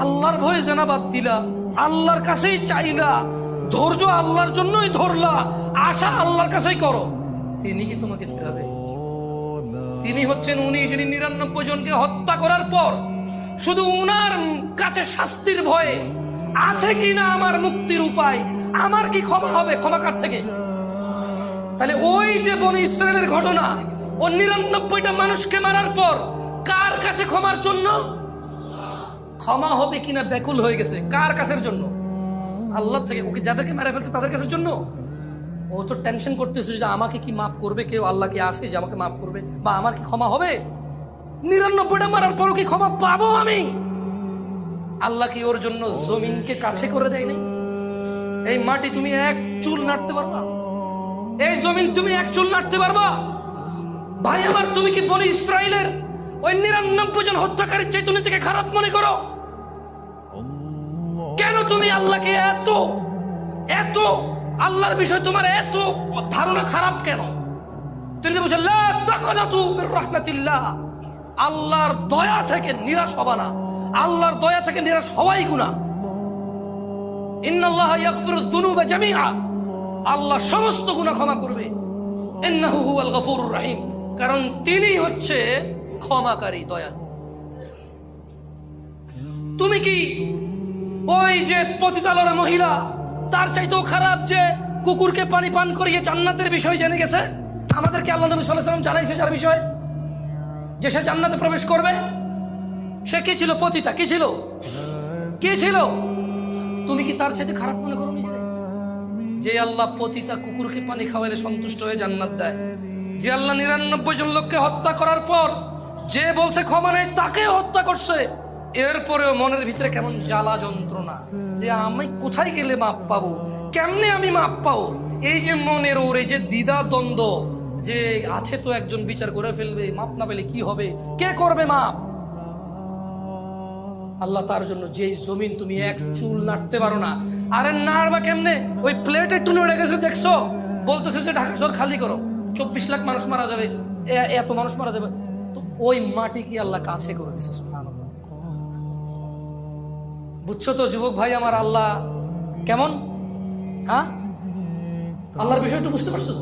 আল্লাহর ভয়ে জেনা বাদ দিলা, আল্লাহর কাছেই চাইলা, ধৈর্য আল্লাহর জন্যই ধরলা, আশা আল্লাহর কাছেই করো, তিনি কি তোমাকে ফেরাবে? তিনি হচ্ছেন উনি যিনি 99 জনকে হত্যা করার পর শুধু উনার কাছে শাস্তির ভয়ে আছে কিনা আমার মুক্তির উপায়, আমার কি ক্ষমা হবে, ক্ষমা কার থেকে? তাহলে ওই যে বনি ইসরায়েলের ঘটনা, ও 99টা মানুষকে মারার পর কার কাছে ক্ষমার জন্য? ক্ষমা হবে কিনা ব্যাকুল হয়ে গেছে। কার কাছের জন্য? আল্লাহ থেকে। ওকে যাদেরকে মেরে ফেলছে তাদের কাছের জন্য। ও তো টেনশন করতেছে যে আমাকে কি মাফ করবে কেউ, আল্লাহ কি আসে যে আমাকে মাফ করবে, বা আমার কি ক্ষমা হবে? 99টা মারার পরও কি ক্ষমা পাবো আমি? আল্লাহ কি ওর জন্য জমিনকে কাছে করে দেয়নি? এই মাটি তুমি এক চুল নাড়তে পারবা? এই জমিন তুমি এক চুল নাড়তে পারবা? ভাই আমার, তুমি কি বনি ইসরায়েলের ওই 99 জন হত্যাকারীর চাইতে নিজেকে খারাপ মনে করো? কেন তুমি আল্লাহকে এত এত আল্লাহর বিষয় তোমার এত ধারণা খারাপ কেন? তুমি বলছো লা তাকনাতু মির রাহমাতিল্লাহ, আল্লাহর দয়া থেকে নিরাশ হবা না। আল্লাহর দয়া থেকে নিরাশ হওয়াই গুনাহ। ইন্নাল্লাহা ইয়াগফিরুয যুনুবা জামিআ, আল্লাহ সমস্ত গুনাহ ক্ষমা করবে। ইন্নাহু হুয়াল গফুরুর রহিম, কারণ তিনি হচ্ছে ক্ষমাকারী, দয়ালু। তুমি কি ওই যে পতিতালয়ের মহিলা তার চাইতেও খারাপ যে কুকুরকে পানি পান করিয়ে জান্নাতের বিষয় জেনে গেছে? আমাদেরকে আল্লাহ নবী সাল্লাল্লাহু আলাইহি ওয়াসাল্লাম জানাইছে যার বিষয় যে সে জান্নাতে প্রবেশ করবে। সে কি ছিল? পতিতা। কি ছিল? কি ছিল? তুমি কি তার চাইতে খারাপ মনে করো নিজেকে? যে আল্লাহ পতিতা কুকুরকে পানি খাওয়াইলে সন্তুষ্ট হয়ে জান্নাত দেয়, যে আল্লাহ 99 জন লোককে হত্যা করার পর যে বলছে ক্ষমা নেই তাকে হত্যা করছে, এরপরেও মনের ভিতরে কেমন জ্বালা যন্ত্রণা যে আমি কোথায় গেলে মাপ পাবো, কেমনে আমি মাপ পাবো, এই যে মনের ওর এই যে দ্বিধা দ্বন্দ্ব যে আছে, তো একজন বিচার করে ফেলবে, মাপ না পেলে কি হবে, কে করবে মাপ? আল্লাহ তার জন্য যেই জমিন তুমি এক চুল নাড়তে পারো না, আরে নাড়বা কেমনে? ওই প্লেট একটু নড়ে গেছে দেখছো, বলতেছে যে ঢাকা শহর খালি করো, 24 লাখ মানুষ মারা যাবে, এত মানুষ মারা যাবে, তো ওই মাটি কি আল্লাহ কাছে করে দিছে? সুবহানাল্লাহ। বুঝছো তো যুবক ভাই আমার, আল্লাহ কেমন? হ্যাঁ, আল্লাহর বিষয়টা বুঝতে পারছো তো?